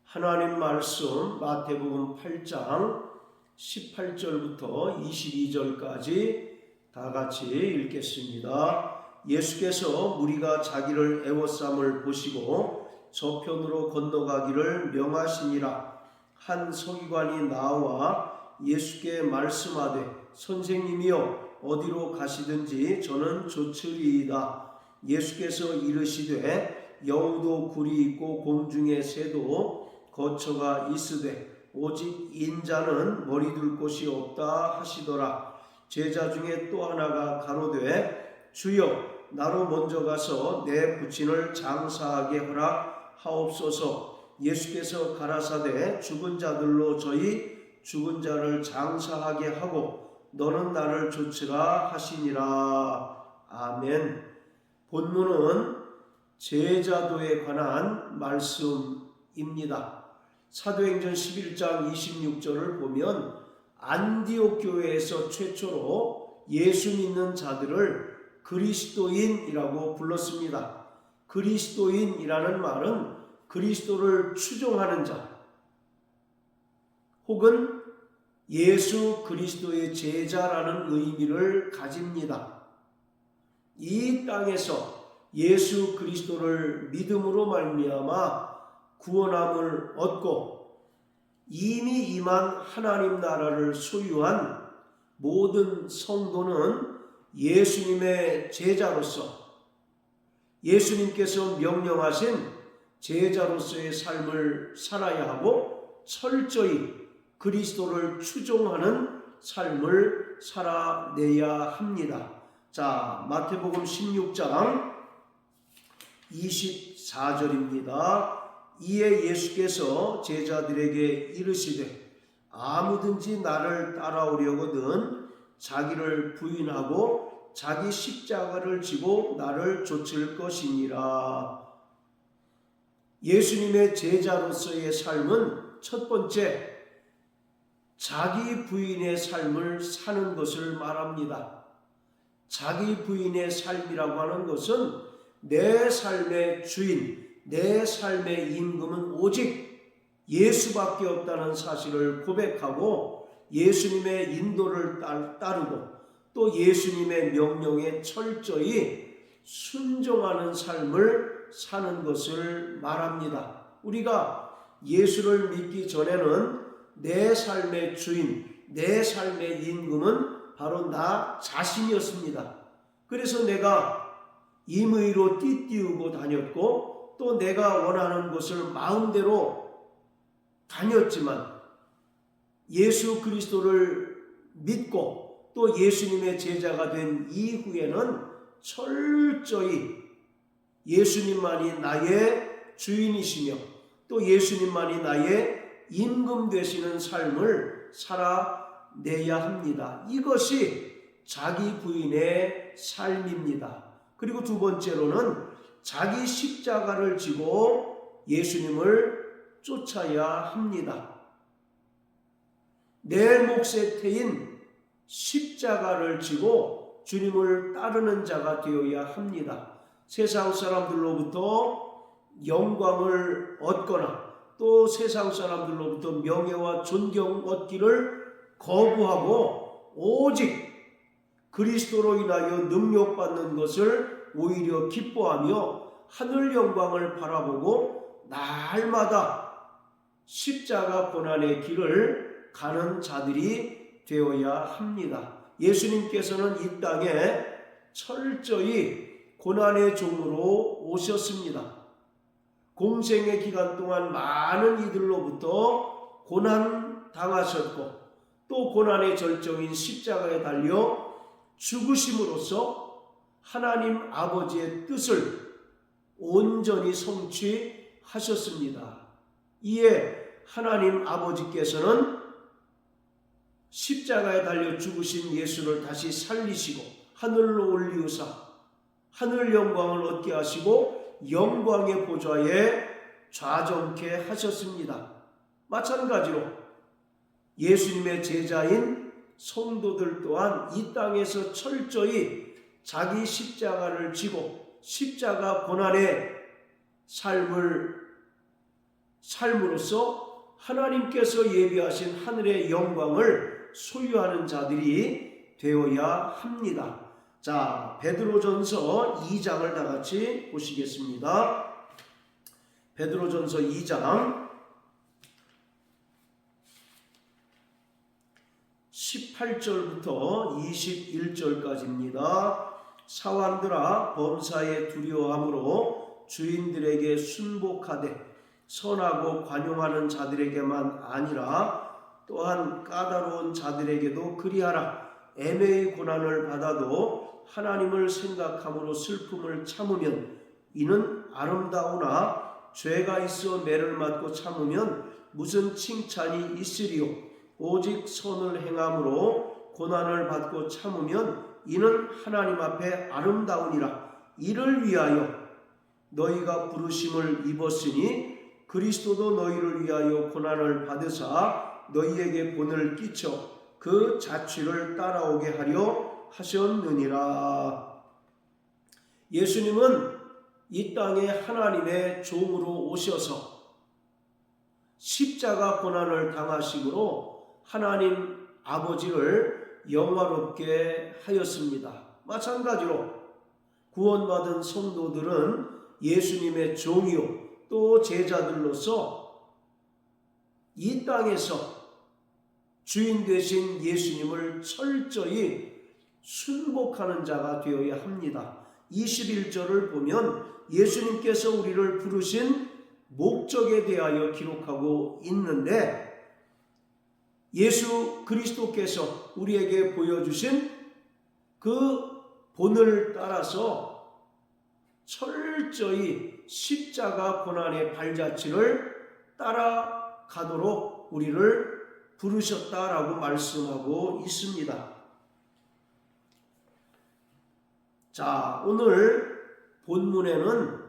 하나님 말씀 마태복음 8장 18절부터 22절까지 다 같이 읽겠습니다. 예수께서 무리가 자기를 애워쌈을 보시고 저편으로 건너가기를 명하시니라. 한 서기관이 나와 예수께 말씀하되 선생님이여 어디로 가시든지 저는 좋으리이다. 예수께서 이르시되 여우도 굴이 있고 공중의 새도 거처가 있으되 오직 인자는 머리 둘 곳이 없다 하시더라. 제자 중에 또 하나가 가로되 주여 나로 먼저 가서 내 부친을 장사하게 허락하옵소서. 예수께서 가라사대 죽은 자들로 저희 죽은 자를 장사하게 하고 너는 나를 좇으라 하시니라. 아멘. 본문은 제자도에 관한 말씀입니다. 사도행전 11장 26절을 보면 안디옥 교회에서 최초로 예수 믿는 자들을 그리스도인이라고 불렀습니다. 그리스도인이라는 말은 그리스도를 추종하는 자 혹은 예수 그리스도의 제자라는 의미를 가집니다. 이 땅에서 예수 그리스도를 믿음으로 말미암아 구원함을 얻고 이미 임한 하나님 나라를 소유한 모든 성도는 예수님의 제자로서 예수님께서 명령하신 제자로서의 삶을 살아야 하고 철저히 그리스도를 추종하는 삶을 살아내야 합니다. 자, 마태복음 16장 24절입니다. 이에 예수께서 제자들에게 이르시되 아무든지 나를 따라오려거든 자기를 부인하고 자기 십자가를 지고 나를 좇을 것이니라. 예수님의 제자로서의 삶은 첫 번째 자기 부인의 삶을 사는 것을 말합니다. 자기 부인의 삶이라고 하는 것은 내 삶의 주인, 내 삶의 임금은 오직 예수밖에 없다는 사실을 고백하고 예수님의 인도를 따르고 또 예수님의 명령에 철저히 순종하는 삶을 사는 것을 말합니다. 우리가 예수를 믿기 전에는 내 삶의 주인, 내 삶의 임금은 바로 나 자신이었습니다. 그래서 내가 임의로 띠띠우고 다녔고 또 내가 원하는 것을 마음대로 다녔지만 예수 그리스도를 믿고 또 예수님의 제자가 된 이후에는 철저히 예수님만이 나의 주인이시며 또 예수님만이 나의 임금 되시는 삶을 살아내야 합니다. 이것이 자기 부인의 삶입니다. 그리고 두 번째로는 자기 십자가를 지고 예수님을 쫓아야 합니다. 내 몫에 태인 십자가를 지고 주님을 따르는 자가 되어야 합니다. 세상 사람들로부터 영광을 얻거나 또 세상 사람들로부터 명예와 존경 얻기를 거부하고 오직 그리스도로 인하여 능력받는 것을 오히려 기뻐하며 하늘 영광을 바라보고 날마다 십자가 고난의 길을 가는 자들이 되어야 합니다. 예수님께서는 이 땅에 철저히 고난의 종으로 오셨습니다. 공생의 기간 동안 많은 이들로부터 고난 당하셨고 또 고난의 절정인 십자가에 달려 죽으심으로써 하나님 아버지의 뜻을 온전히 성취하셨습니다. 이에 하나님 아버지께서는 십자가에 달려 죽으신 예수를 다시 살리시고 하늘로 올리우사 하늘 영광을 얻게 하시고 영광의 보좌에 좌정케 하셨습니다. 마찬가지로 예수님의 제자인 성도들 또한 이 땅에서 철저히 자기 십자가를 지고 십자가 고난의 삶을 삶으로써 하나님께서 예비하신 하늘의 영광을 소유하는 자들이 되어야 합니다. 자, 베드로전서 2장을 다 같이 보시겠습니다. 베드로전서 2장 18절부터 21절까지입니다. 사환들아, 범사에 두려워함으로 주인들에게 순복하되 선하고 관용하는 자들에게만 아니라 또한 까다로운 자들에게도 그리하라. 애매히 고난을 받아도 하나님을 생각함으로 슬픔을 참으면 이는 아름다우나 죄가 있어 매를 맞고 참으면 무슨 칭찬이 있으리요. 오직 선을 행함으로 고난을 받고 참으면 이는 하나님 앞에 아름다우니라. 이를 위하여 너희가 부르심을 입었으니 그리스도도 너희를 위하여 고난을 받으사 너희에게 본을 끼쳐 그 자취를 따라오게 하려 하셨느니라. 예수님은 이 땅에 하나님의 종으로 오셔서 십자가 고난을 당하심으로 하나님 아버지를 영화롭게 하였습니다. 마찬가지로 구원받은 성도들은 예수님의 종이요 또 제자들로서 이 땅에서 주인 되신 예수님을 철저히 순복하는 자가 되어야 합니다. 21절을 보면 예수님께서 우리를 부르신 목적에 대하여 기록하고 있는데, 예수 그리스도께서 우리에게 보여주신 그 본을 따라서 철저히 십자가 고난의 발자취를 따라가도록 우리를 부르셨다라고 말씀하고 있습니다. 자, 오늘 본문에는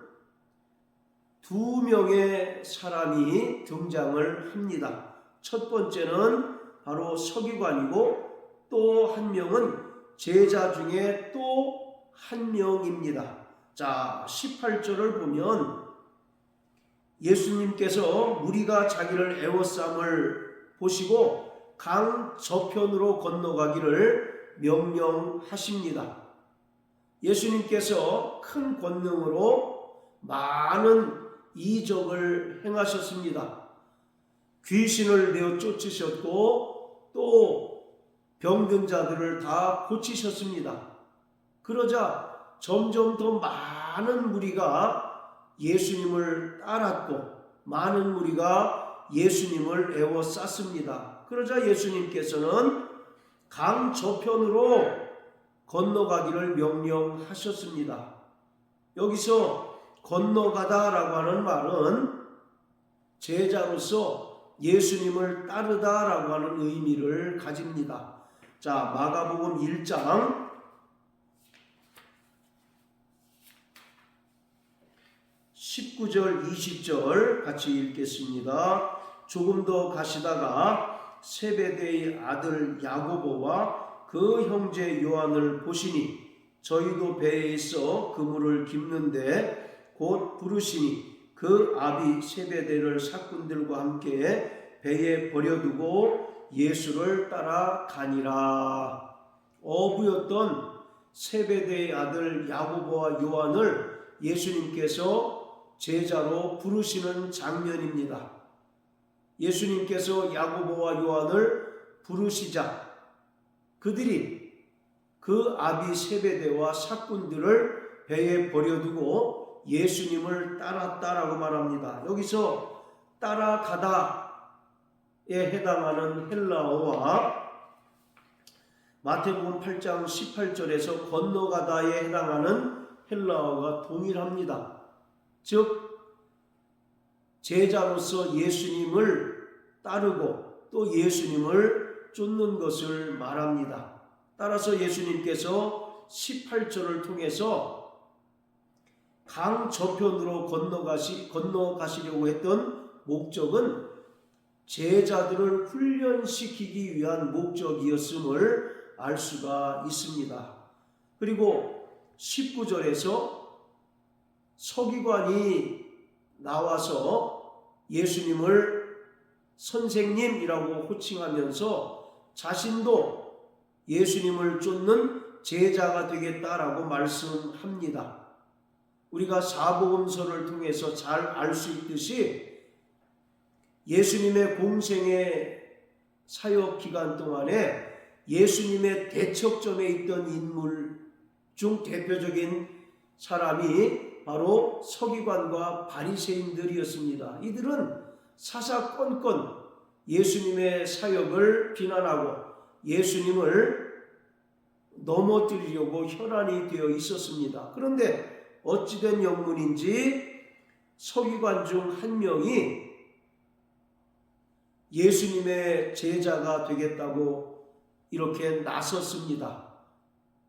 두 명의 사람이 등장을 합니다. 첫 번째는 바로 서기관이고 또 한 명은 제자 중에 또 한 명입니다. 자, 18절을 보면 예수님께서 무리가 자기를 애워쌈을 보시고 강 저편으로 건너가기를 명령하십니다. 예수님께서 큰 권능으로 많은 이적을 행하셨습니다. 귀신을 내어 쫓으셨고 또 병든 자들을 다 고치셨습니다. 그러자 점점 더 많은 무리가 예수님을 따랐고 많은 무리가 예수님을 애워쌌습니다. 그러자 예수님께서는 강 저편으로 건너가기를 명령하셨습니다. 여기서 건너가다라고 하는 말은 제자로서 예수님을 따르다라고 하는 의미를 가집니다. 자, 마가복음 1장 19절 20절 같이 읽겠습니다. 조금 더 가시다가 세베대의 아들 야고보와 그 형제 요한을 보시니 저희도 배에 있어 그물을 깁는데 곧 부르시니 그 아비 세베대를 사꾼들과 함께 배에 버려두고 예수를 따라가니라. 어부였던 세베대의 아들 야고보와 요한을 예수님께서 제자로 부르시는 장면입니다. 예수님께서 야고보와 요한을 부르시자 그들이 그 아비 세베대와 사꾼들을 배에 버려두고 예수님을 따랐다라고 말합니다. 여기서 따라가다에 해당하는 헬라어와 마태복음 8장 18절에서 건너가다에 해당하는 헬라어가 동일합니다. 즉 제자로서 예수님을 따르고 또 예수님을 쫓는 것을 말합니다. 따라서 예수님께서 18절을 통해서 강 저편으로 건너가시려고 했던 목적은 제자들을 훈련시키기 위한 목적이었음을 알 수가 있습니다. 그리고 19절에서 서기관이 나와서 예수님을 선생님이라고 호칭하면서 자신도 예수님을 쫓는 제자가 되겠다라고 말씀합니다. 우리가 사복음서를 통해서 잘 알 수 있듯이 예수님의 공생의 사역 기간 동안에 예수님의 대척점에 있던 인물 중 대표적인 사람이 바로 서기관과 바리새인들이었습니다. 이들은 사사건건 예수님의 사역을 비난하고 예수님을 넘어뜨리려고 혈안이 되어 있었습니다. 그런데 어찌된 영문인지 서기관 중 한 명이 예수님의 제자가 되겠다고 이렇게 나섰습니다.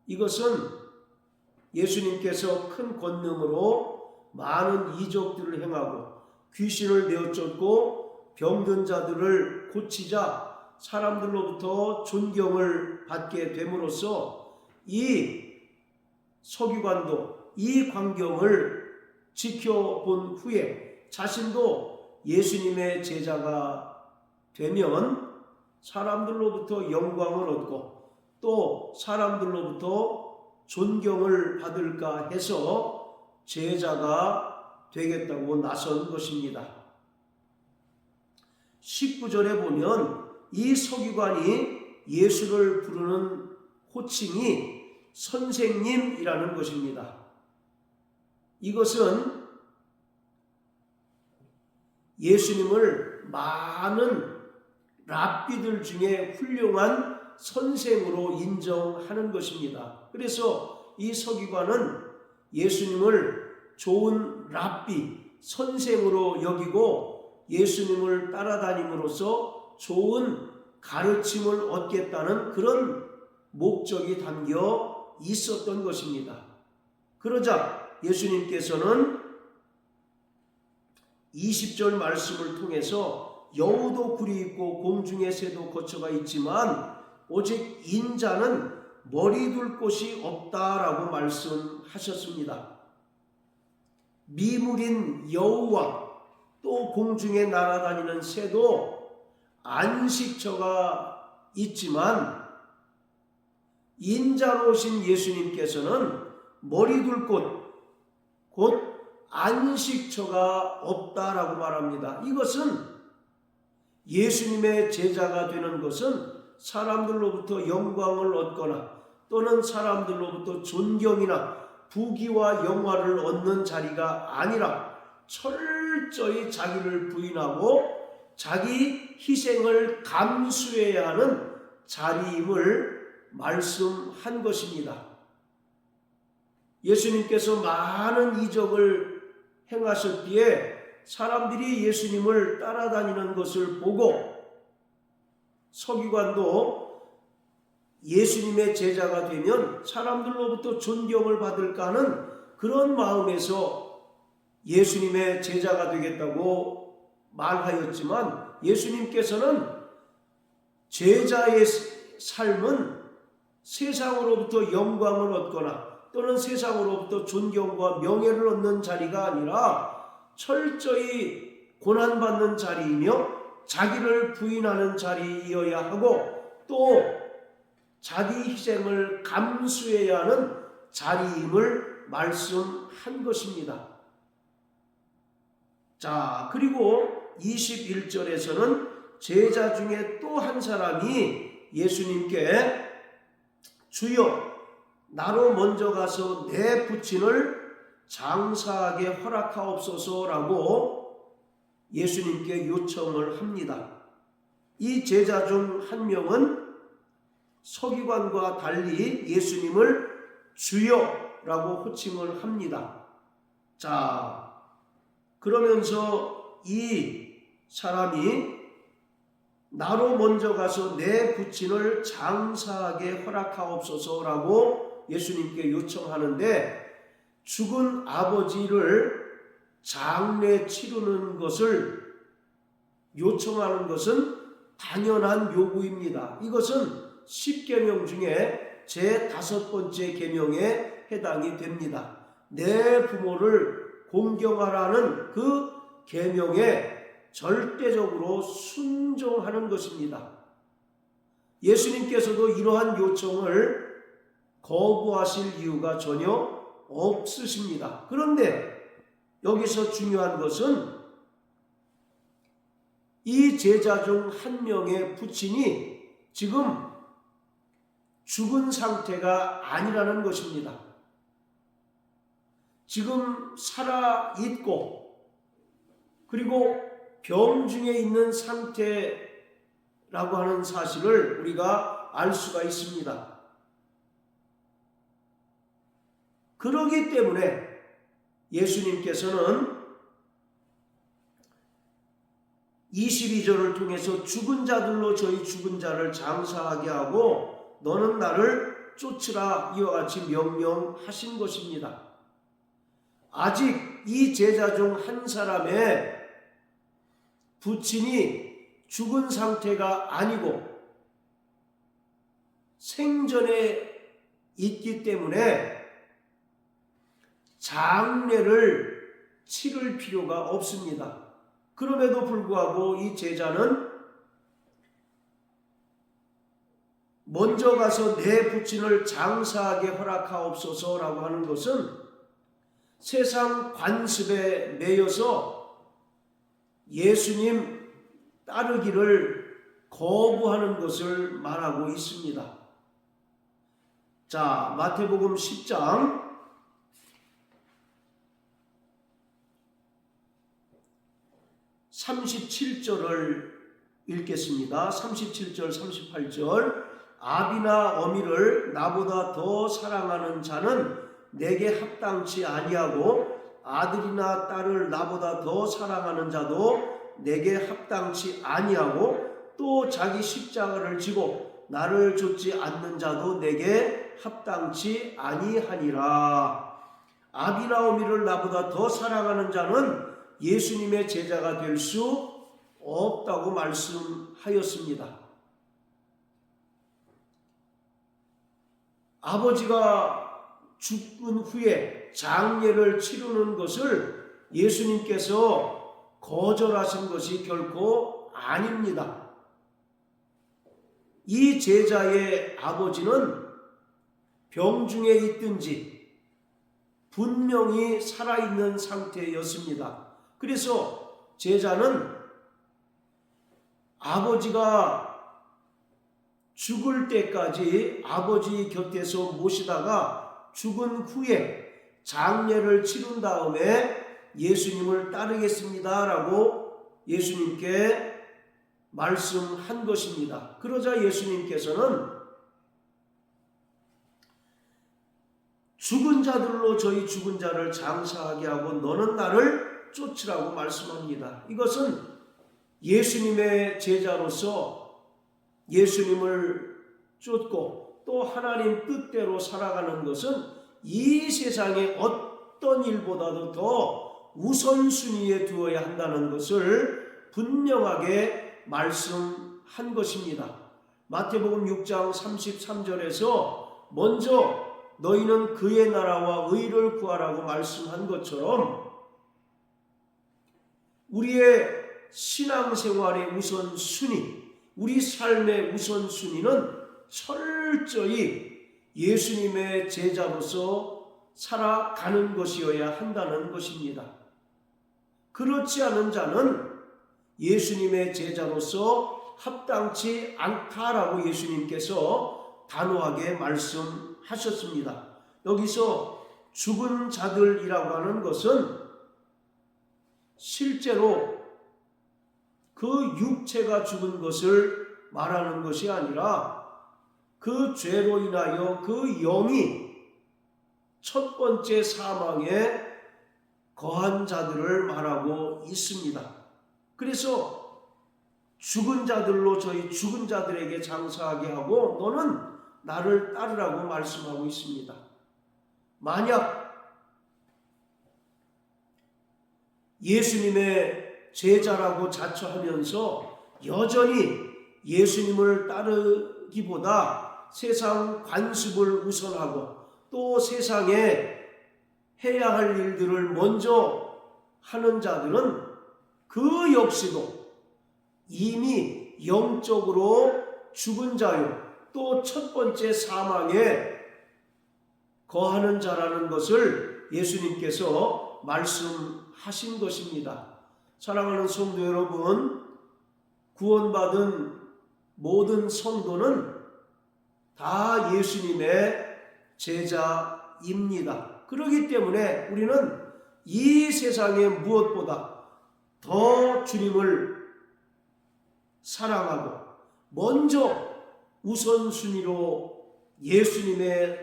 이것은 예수님께서 큰 권능으로 많은 이적들을 행하고 귀신을 내어쫓고 병든 자들을 고치자 사람들로부터 존경을 받게 됨으로써 이 서기관도 이 광경을 지켜본 후에 자신도 예수님의 제자가 되면 사람들로부터 영광을 얻고 또 사람들로부터 존경을 받을까 해서 제자가 되겠다고 나선 것입니다. 19절에 보면 이 서기관이 예수를 부르는 호칭이 선생님이라는 것입니다. 이것은 예수님을 많은 랍비들 중에 훌륭한 선생으로 인정하는 것입니다. 그래서 이 서기관은 예수님을 좋은 랍비, 선생으로 여기고 예수님을 따라다님으로써 좋은 가르침을 얻겠다는 그런 목적이 담겨 있었던 것입니다. 그러자 예수님께서는 20절 말씀을 통해서 여우도 굴이 있고 공중의 새도 거처가 있지만 오직 인자는 머리 둘 곳이 없다라고 말씀하셨습니다. 미물인 여우와 또 공중에 날아다니는 새도 안식처가 있지만 인자로 오신 예수님께서는 머리 둘 곳, 곧 안식처가 없다라고 말합니다. 이것은 예수님의 제자가 되는 것은 사람들로부터 영광을 얻거나 또는 사람들로부터 존경이나 부귀와 영화를 얻는 자리가 아니라 철저히 자기를 부인하고 자기 희생을 감수해야 하는 자리임을 말씀한 것입니다. 예수님께서 많은 이적을 행하셨기에 사람들이 예수님을 따라다니는 것을 보고 서기관도 예수님의 제자가 되면 사람들로부터 존경을 받을까 하는 그런 마음에서 예수님의 제자가 되겠다고 말하였지만 예수님께서는 제자의 삶은 세상으로부터 영광을 얻거나 또는 세상으로부터 존경과 명예를 얻는 자리가 아니라 철저히 고난받는 자리이며 자기를 부인하는 자리이어야 하고 또 자기 희생을 감수해야 하는 자리임을 말씀한 것입니다. 자, 그리고 21절에서는 제자 중에 또 한 사람이 예수님께 주여 나로 먼저 가서 내 부친을 장사하게 허락하옵소서라고 예수님께 요청을 합니다. 이 제자 중 한 명은 서기관과 달리 예수님을 주여라고 호칭을 합니다. 자, 그러면서 이 사람이 나로 먼저 가서 내 부친을 장사하게 허락하옵소서라고 예수님께 요청하는데 죽은 아버지를 장례 치르는 것을 요청하는 것은 당연한 요구입니다. 이것은 10계명 중에 제 5번째 계명에 해당이 됩니다. 내 부모를 공경하라는 그 계명에 절대적으로 순종하는 것입니다. 예수님께서도 이러한 요청을 거부하실 이유가 전혀 없으십니다. 그런데 여기서 중요한 것은 이 제자 중 한 명의 부친이 지금 죽은 상태가 아니라는 것입니다. 지금 살아있고 그리고 병 중에 있는 상태라고 하는 사실을 우리가 알 수가 있습니다. 그러기 때문에 예수님께서는 22절을 통해서 죽은 자들로 저희 죽은 자를 장사하게 하고 너는 나를 쫓으라 이와 같이 명령하신 것입니다. 아직 이 제자 중 한 사람의 부친이 죽은 상태가 아니고 생전에 있기 때문에 장례를 치를 필요가 없습니다. 그럼에도 불구하고 이 제자는 먼저 가서 내 부친을 장사하게 허락하옵소서라고 하는 것은 세상 관습에 매여서 예수님 따르기를 거부하는 것을 말하고 있습니다. 자, 마태복음 10장 37절을 읽겠습니다. 37절, 38절. 아비나 어미를 나보다 더 사랑하는 자는 내게 합당치 아니하고 아들이나 딸을 나보다 더 사랑하는 자도 내게 합당치 아니하고 또 자기 십자가를 지고 나를 좇지 않는 자도 내게 합당치 아니하니라. 아비나 어미를 나보다 더 사랑하는 자는 예수님의 제자가 될 수 없다고 말씀하였습니다. 아버지가 죽은 후에 장례를 치르는 것을 예수님께서 거절하신 것이 결코 아닙니다. 이 제자의 아버지는 병중에 있든지 분명히 살아있는 상태였습니다. 그래서 제자는 아버지가 죽을 때까지 아버지 곁에서 모시다가 죽은 후에 장례를 치른 다음에 예수님을 따르겠습니다 라고 예수님께 말씀한 것입니다. 그러자 예수님께서는 죽은 자들로 저희 죽은 자를 장사하게 하고 너는 나를 쫓으라고 말씀합니다. 이것은 예수님의 제자로서 예수님을 쫓고 또 하나님 뜻대로 살아가는 것은 이 세상의 어떤 일보다도 더 우선순위에 두어야 한다는 것을 분명하게 말씀한 것입니다. 마태복음 6장 33절에서 먼저 너희는 그의 나라와 의를 구하라고 말씀한 것처럼 우리의 신앙생활의 우선순위, 우리 삶의 우선순위는 철저히 예수님의 제자로서 살아가는 것이어야 한다는 것입니다. 그렇지 않은 자는 예수님의 제자로서 합당치 않다라고 예수님께서 단호하게 말씀하셨습니다. 여기서 죽은 자들이라고 하는 것은 실제로 그 육체가 죽은 것을 말하는 것이 아니라 그 죄로 인하여 그 영이 첫 번째 사망에 거한 자들을 말하고 있습니다. 그래서 죽은 자들로 저희 죽은 자들에게 장사하게 하고 너는 나를 따르라고 말씀하고 있습니다. 만약 예수님의 제자라고 자처하면서 여전히 예수님을 따르기보다 세상 관습을 우선하고 또 세상에 해야 할 일들을 먼저 하는 자들은 그 역시도 이미 영적으로 죽은 자요, 또 첫 번째 사망에 거하는 자라는 것을 예수님께서 말씀하신 것입니다. 사랑하는 성도 여러분, 구원받은 모든 성도는 다 예수님의 제자입니다. 그렇기 때문에 우리는 이 세상에 무엇보다 더 주님을 사랑하고 먼저 우선순위로 예수님의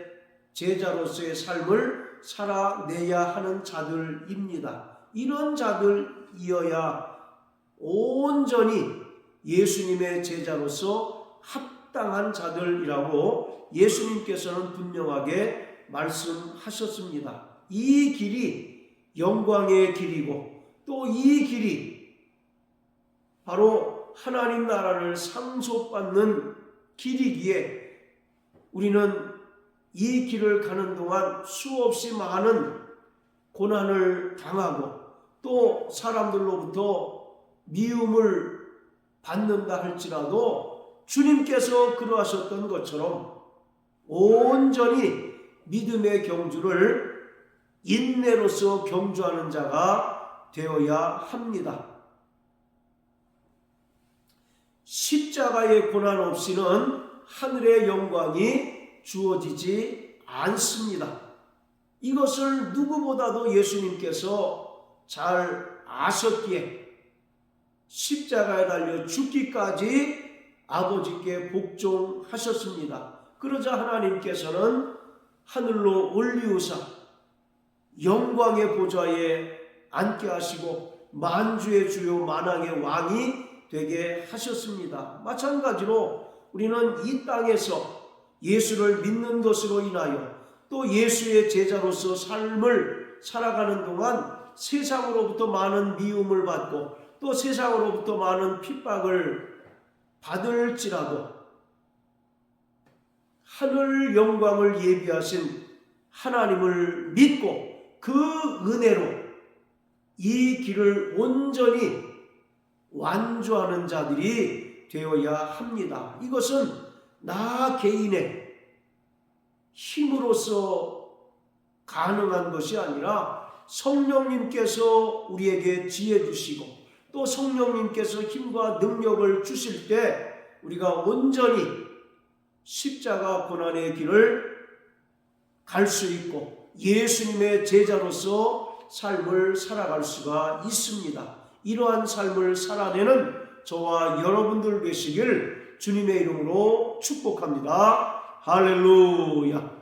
제자로서의 삶을 살아내야 하는 자들입니다. 이런 자들이어야 온전히 예수님의 제자로서 합당한 자들이라고 예수님께서는 분명하게 말씀하셨습니다. 이 길이 영광의 길이고 또 이 길이 바로 하나님 나라를 상속받는 길이기에 우리는 이 길을 가는 동안 수없이 많은 고난을 당하고 또 사람들로부터 미움을 받는다 할지라도 주님께서 그러하셨던 것처럼 온전히 믿음의 경주를 인내로서 경주하는 자가 되어야 합니다. 십자가의 고난 없이는 하늘의 영광이 주어지지 않습니다. 이것을 누구보다도 예수님께서 잘 아셨기에 십자가에 달려 죽기까지 아버지께 복종하셨습니다. 그러자 하나님께서는 하늘로 올리우사 영광의 보좌에 앉게 하시고 만주의 주요 만왕의 왕이 되게 하셨습니다. 마찬가지로 우리는 이 땅에서 예수를 믿는 것으로 인하여 또 예수의 제자로서 삶을 살아가는 동안 세상으로부터 많은 미움을 받고 또 세상으로부터 많은 핍박을 받을지라도 하늘 영광을 예비하신 하나님을 믿고 그 은혜로 이 길을 온전히 완주하는 자들이 되어야 합니다. 이것은 나 개인의 힘으로서 가능한 것이 아니라 성령님께서 우리에게 지혜 주시고 또 성령님께서 힘과 능력을 주실 때 우리가 온전히 십자가 고난의 길을 갈 수 있고 예수님의 제자로서 삶을 살아갈 수가 있습니다. 이러한 삶을 살아내는 저와 여러분들 되시길 주님의 이름으로 축복합니다. 할렐루야.